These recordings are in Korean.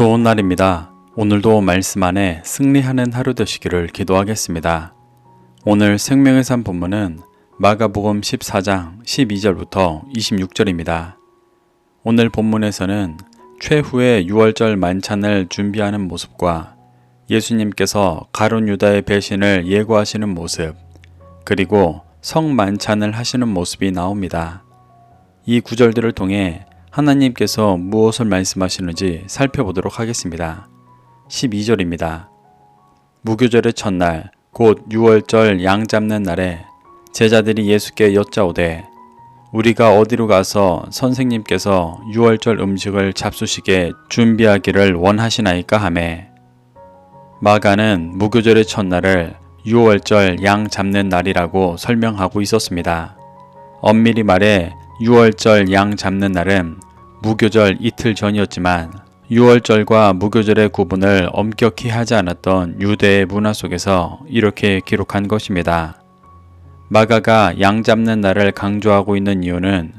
좋은 날입니다. 오늘도 말씀 안에 승리하는 하루 되시기를 기도하겠습니다. 오늘 생명의 산 본문은 마가복음 14장 12절부터 26절입니다. 오늘 본문에서는 최후의 유월절 만찬을 준비하는 모습과 예수님께서 가룟 유다의 배신을 예고하시는 모습, 그리고 성만찬을 하시는 모습이 나옵니다. 이 구절들을 통해 하나님께서 무엇을 말씀하시는지 살펴보도록 하겠습니다. 12절입니다. 무교절의 첫날 곧 유월절 양 잡는 날에 제자들이 예수께 여짜오되 우리가 어디로 가서 선생님께서 유월절 음식을 잡수시게 준비하기를 원하시나이까 하매, 마가는 무교절의 첫날을 유월절 양 잡는 날이라고 설명하고 있었습니다. 엄밀히 말해 유월절 양 잡는 날은 무교절 이틀 전이었지만 유월절과 무교절의 구분을 엄격히 하지 않았던 유대의 문화 속에서 이렇게 기록한 것입니다. 마가가 양 잡는 날을 강조하고 있는 이유는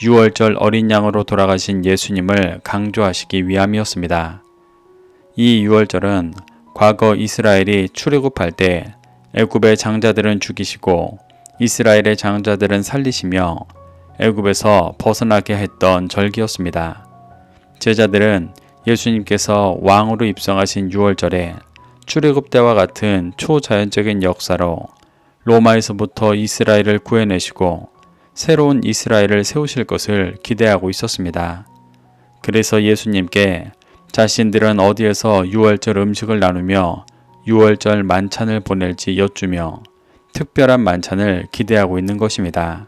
유월절 어린 양으로 돌아가신 예수님을 강조하시기 위함이었습니다. 이 유월절은 과거 이스라엘이 출애굽할 때 애굽의 장자들은 죽이시고 이스라엘의 장자들은 살리시며 애굽에서 벗어나게 했던 절기였습니다. 제자들은 예수님께서 왕으로 입성하신 유월절에 출애굽 때와 같은 초자연적인 역사로 로마에서부터 이스라엘을 구해내시고 새로운 이스라엘을 세우실 것을 기대하고 있었습니다. 그래서 예수님께 자신들은 어디에서 유월절 음식을 나누며 유월절 만찬을 보낼지 여쭈며 특별한 만찬을 기대하고 있는 것입니다.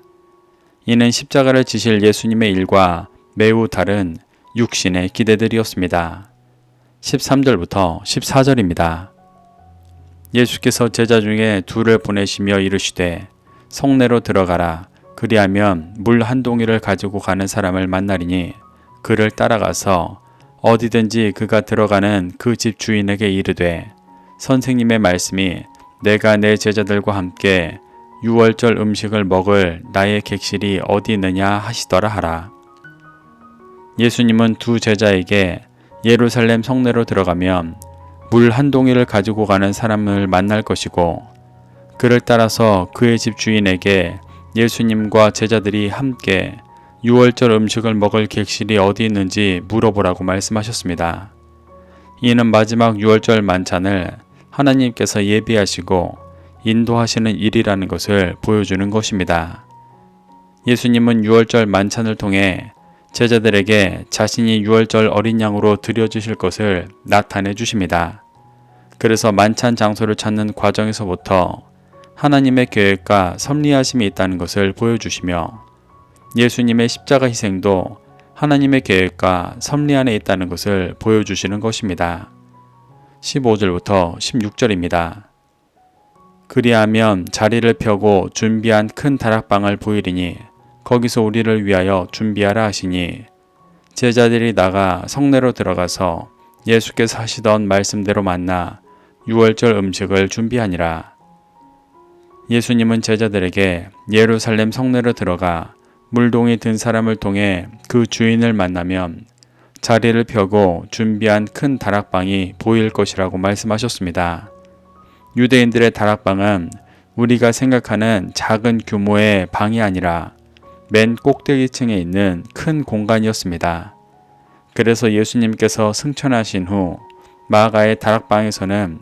이는 십자가를 지실 예수님의 일과 매우 다른 육신의 기대들이었습니다. 13절부터 14절입니다. 예수께서 제자 중에 둘을 보내시며 이르시되 성내로 들어가라. 그리하면 물 한 동이를 가지고 가는 사람을 만나리니 그를 따라가서 어디든지 그가 들어가는 그 집 주인에게 이르되 선생님의 말씀이 내가 내 제자들과 함께 유월절 음식을 먹을 나의 객실이 어디 있느냐 하시더라 하라. 예수님은 두 제자에게 예루살렘 성내로 들어가면 물 한 동이를 가지고 가는 사람을 만날 것이고 그를 따라서 그의 집 주인에게 예수님과 제자들이 함께 유월절 음식을 먹을 객실이 어디 있는지 물어보라고 말씀하셨습니다. 이는 마지막 유월절 만찬을 하나님께서 예비하시고 인도하시는 일이라는 것을 보여주는 것입니다. 예수님은 유월절 만찬을 통해 제자들에게 자신이 유월절 어린 양으로 드려주실 것을 나타내 주십니다. 그래서 만찬 장소를 찾는 과정에서부터 하나님의 계획과 섭리하심이 있다는 것을 보여주시며 예수님의 십자가 희생도 하나님의 계획과 섭리 안에 있다는 것을 보여주시는 것입니다. 15절부터 16절입니다. 그리하면 자리를 펴고 준비한 큰 다락방을 보이리니 거기서 우리를 위하여 준비하라 하시니 제자들이 나가 성내로 들어가서 예수께서 하시던 말씀대로 만나 유월절 음식을 준비하니라. 예수님은 제자들에게 예루살렘 성내로 들어가 물동이 든 사람을 통해 그 주인을 만나면 자리를 펴고 준비한 큰 다락방이 보일 것이라고 말씀하셨습니다. 유대인들의 다락방은 우리가 생각하는 작은 규모의 방이 아니라 맨 꼭대기층에 있는 큰 공간이었습니다. 그래서 예수님께서 승천하신 후 마가의 다락방에서는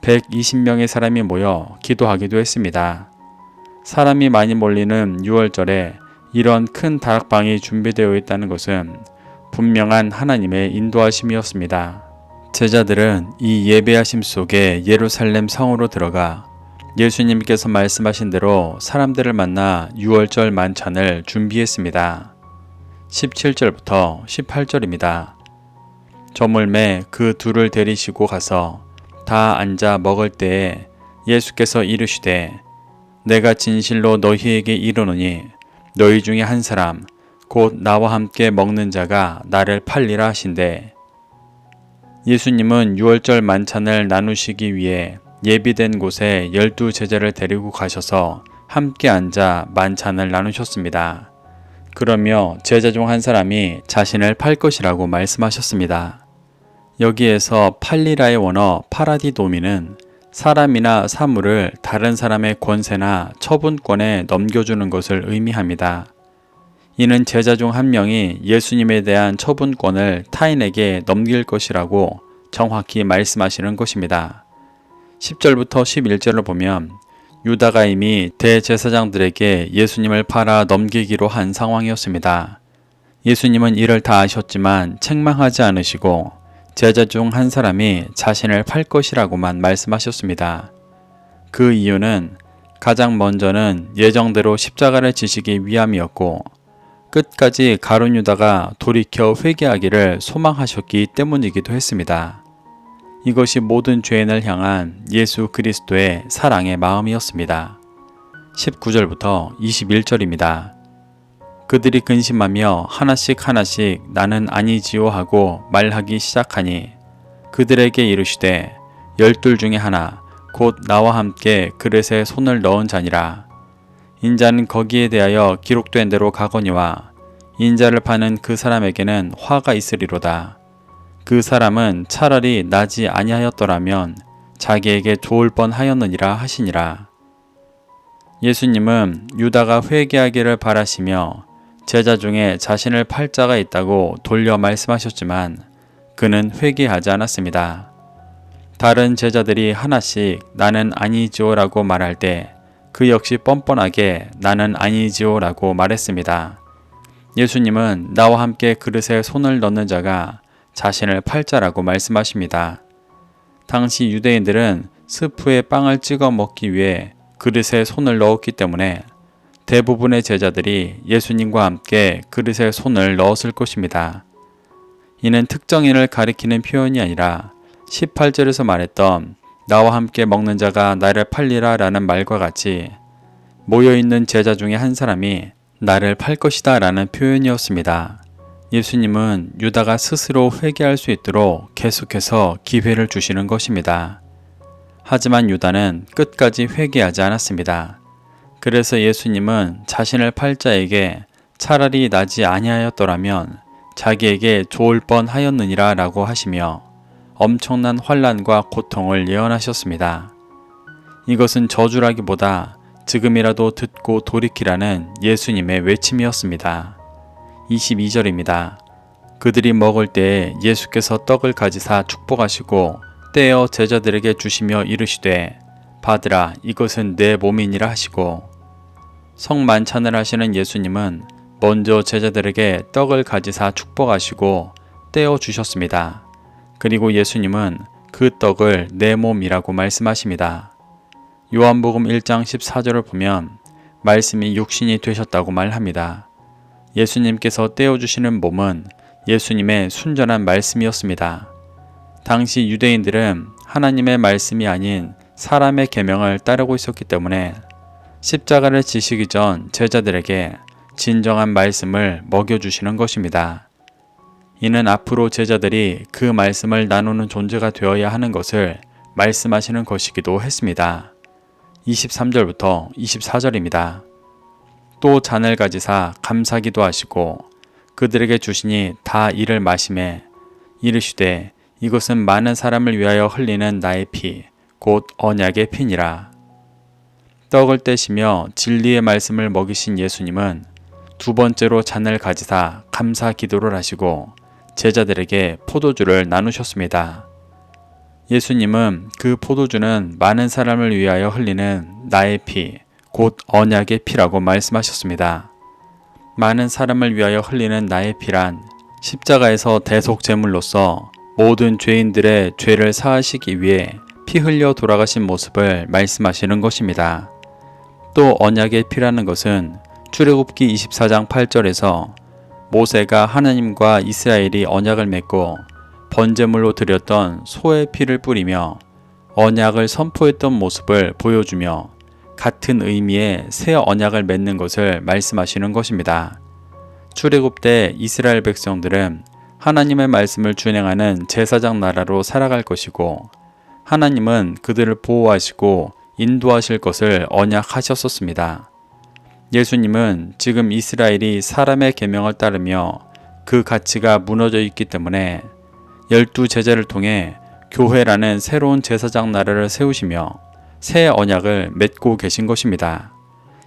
120명의 사람이 모여 기도하기도 했습니다. 사람이 많이 몰리는 유월절에 이런 큰 다락방이 준비되어 있다는 것은 분명한 하나님의 인도하심이었습니다. 제자들은 이 예배하심 속에 예루살렘 성으로 들어가 예수님께서 말씀하신 대로 사람들을 만나 유월절 만찬을 준비했습니다. 17절부터 18절입니다. 저물매 그 둘을 데리시고 가서 다 앉아 먹을 때에 예수께서 이르시되 내가 진실로 너희에게 이르노니 너희 중에 한 사람 곧 나와 함께 먹는 자가 나를 팔리라 하신대. 예수님은 유월절 만찬을 나누시기 위해 예비된 곳에 12 제자를 데리고 가셔서 함께 앉아 만찬을 나누셨습니다. 그러며 제자 중 한 사람이 자신을 팔 것이라고 말씀하셨습니다. 여기에서 팔리라의 원어 파라디도미는 사람이나 사물을 다른 사람의 권세나 처분권에 넘겨주는 것을 의미합니다. 이는 제자 중 한 명이 예수님에 대한 처분권을 타인에게 넘길 것이라고 정확히 말씀하시는 것입니다. 10절부터 11절을 보면 유다가 이미 대제사장들에게 예수님을 팔아 넘기기로 한 상황이었습니다. 예수님은 이를 다 아셨지만 책망하지 않으시고 제자 중 한 사람이 자신을 팔 것이라고만 말씀하셨습니다. 그 이유는 가장 먼저는 예정대로 십자가를 지시기 위함이었고 끝까지 가룟 유다가 돌이켜 회개하기를 소망하셨기 때문이기도 했습니다. 이것이 모든 죄인을 향한 예수 그리스도의 사랑의 마음이었습니다. 19절부터 21절입니다. 그들이 근심하며 하나씩 하나씩 나는 아니지요 하고 말하기 시작하니 그들에게 이르시되 12 중에 하나 곧 나와 함께 그릇에 손을 넣은 자니라. 인자는 거기에 대하여 기록된 대로 가거니와 인자를 파는 그 사람에게는 화가 있으리로다. 그 사람은 차라리 나지 아니하였더라면 자기에게 좋을 뻔하였느니라 하시니라. 예수님은 유다가 회개하기를 바라시며 제자 중에 자신을 팔 자가 있다고 돌려 말씀하셨지만 그는 회개하지 않았습니다. 다른 제자들이 하나씩 나는 아니지요 라고 말할 때 그 역시 뻔뻔하게 나는 아니지요 라고 말했습니다. 예수님은 나와 함께 그릇에 손을 넣는 자가 자신을 팔 자라고 말씀하십니다. 당시 유대인들은 스프에 빵을 찍어 먹기 위해 그릇에 손을 넣었기 때문에 대부분의 제자들이 예수님과 함께 그릇에 손을 넣었을 것입니다. 이는 특정인을 가리키는 표현이 아니라 18절에서 말했던 나와 함께 먹는 자가 나를 팔리라 라는 말과 같이 모여있는 제자 중에 한 사람이 나를 팔 것이다 라는 표현이었습니다. 예수님은 유다가 스스로 회개할 수 있도록 계속해서 기회를 주시는 것입니다. 하지만 유다는 끝까지 회개하지 않았습니다. 그래서 예수님은 자신을 팔 자에게 차라리 나지 아니하였더라면 자기에게 좋을 뻔하였느니라 라고 하시며 엄청난 환난과 고통을 예언하셨습니다. 이것은 저주라기보다 지금이라도 듣고 돌이키라는 예수님의 외침이었습니다. 22절입니다. 그들이 먹을 때에 예수께서 떡을 가지사 축복하시고 떼어 제자들에게 주시며 이르시되 받으라 이것은 내 몸이니라 하시고 성만찬을 하시는 예수님은 먼저 제자들에게 떡을 가지사 축복하시고 떼어 주셨습니다. 그리고 예수님은 그 떡을 내 몸이라고 말씀하십니다. 요한복음 1장 14절을 보면 말씀이 육신이 되셨다고 말합니다. 예수님께서 떼어주시는 몸은 예수님의 순전한 말씀이었습니다. 당시 유대인들은 하나님의 말씀이 아닌 사람의 계명을 따르고 있었기 때문에 십자가를 지시기 전 제자들에게 진정한 말씀을 먹여주시는 것입니다. 이는 앞으로 제자들이 그 말씀을 나누는 존재가 되어야 하는 것을 말씀하시는 것이기도 했습니다. 23절부터 24절입니다. 또 잔을 가지사 감사기도 하시고 그들에게 주시니 다 이를 마시매 이르시되 이것은 많은 사람을 위하여 흘리는 나의 피 곧 언약의 피니라. 떡을 떼시며 진리의 말씀을 먹이신 예수님은 두 번째로 잔을 가지사 감사 기도를 하시고 제자들에게 포도주를 나누셨습니다. 예수님은 그 포도주는 많은 사람을 위하여 흘리는 나의 피, 곧 언약의 피라고 말씀하셨습니다. 많은 사람을 위하여 흘리는 나의 피란 십자가에서 대속 제물로서 모든 죄인들의 죄를 사하시기 위해 피 흘려 돌아가신 모습을 말씀하시는 것입니다. 또 언약의 피라는 것은 출애굽기 24장 8절에서 모세가 하나님과 이스라엘이 언약을 맺고 번제물로 드렸던 소의 피를 뿌리며 언약을 선포했던 모습을 보여주며 같은 의미의 새 언약을 맺는 것을 말씀하시는 것입니다. 출애굽 때 이스라엘 백성들은 하나님의 말씀을 준행하는 제사장 나라로 살아갈 것이고 하나님은 그들을 보호하시고 인도하실 것을 언약하셨었습니다. 예수님은 지금 이스라엘이 사람의 계명을 따르며 그 가치가 무너져 있기 때문에 12 제자를 통해 교회라는 새로운 제사장 나라를 세우시며 새 언약을 맺고 계신 것입니다.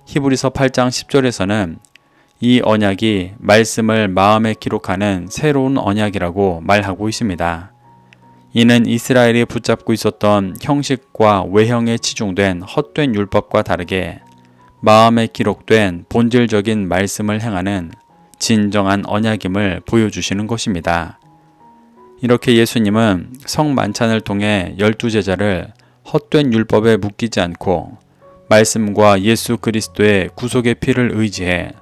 히브리서 8장 10절에서는 이 언약이 말씀을 마음에 기록하는 새로운 언약이라고 말하고 있습니다. 이는 이스라엘이 붙잡고 있었던 형식과 외형에 치중된 헛된 율법과 다르게 마음에 기록된 본질적인 말씀을 행하는 진정한 언약임을 보여주시는 것입니다. 이렇게 예수님은 성만찬을 통해 12 제자를 헛된 율법에 묶이지 않고 말씀과 예수 그리스도의 구속의 피를 의지해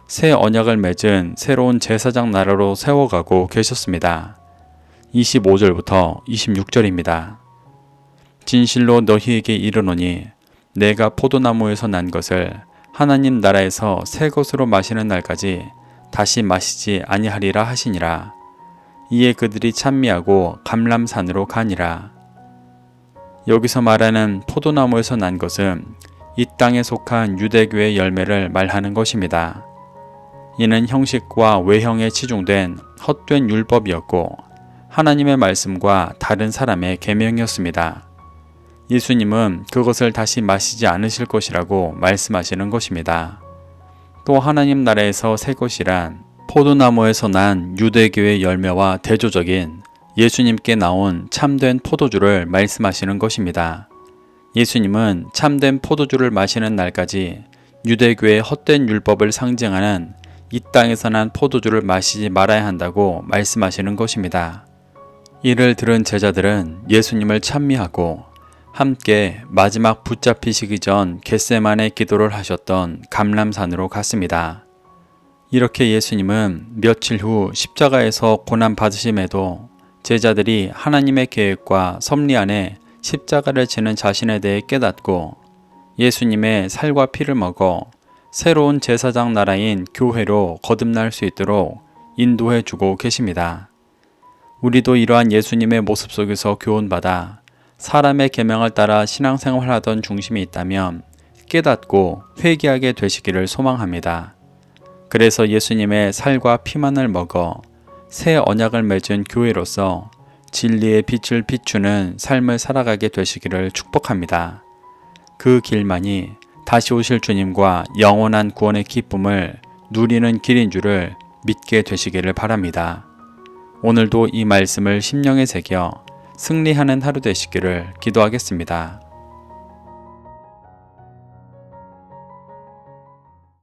새 언약을 맺은 새로운 제사장 나라로 세워가고 계셨습니다. 25절부터 26절입니다. 진실로 너희에게 이르노니 내가 포도나무에서 난 것을 하나님 나라에서 새 것으로 마시는 날까지 다시 마시지 아니하리라 하시니라. 이에 그들이 찬미하고 감람산으로 가니라. 여기서 말하는 포도나무에서 난 것은 이 땅에 속한 유대교의 열매를 말하는 것입니다. 이는 형식과 외형에 치중된 헛된 율법이었고 하나님의 말씀과 다른 사람의 계명이었습니다. 예수님은 그것을 다시 마시지 않으실 것이라고 말씀하시는 것입니다. 또 하나님 나라에서 새 것이란 포도나무에서 난 유대교의 열매와 대조적인 예수님께 나온 참된 포도주를 말씀하시는 것입니다. 예수님은 참된 포도주를 마시는 날까지 유대교의 헛된 율법을 상징하는 이 땅에서 난 포도주를 마시지 말아야 한다고 말씀하시는 것입니다. 이를 들은 제자들은 예수님을 찬미하고 함께 마지막 붙잡히시기 전 겟세마네 기도를 하셨던 감람산으로 갔습니다. 이렇게 예수님은 며칠 후 십자가에서 고난 받으심에도 제자들이 하나님의 계획과 섭리 안에 십자가를 지는 자신에 대해 깨닫고 예수님의 살과 피를 먹어 새로운 제사장 나라인 교회로 거듭날 수 있도록 인도해 주고 계십니다. 우리도 이러한 예수님의 모습 속에서 교훈받아 사람의 계명을 따라 신앙생활하던 중심이 있다면 깨닫고 회개하게 되시기를 소망합니다. 그래서 예수님의 살과 피만을 먹어 새 언약을 맺은 교회로서 진리의 빛을 비추는 삶을 살아가게 되시기를 축복합니다. 그 길만이 다시 오실 주님과 영원한 구원의 기쁨을 누리는 길인 줄을 믿게 되시기를 바랍니다. 오늘도 이 말씀을 심령에 새겨 승리하는 하루 되시기를 기도하겠습니다.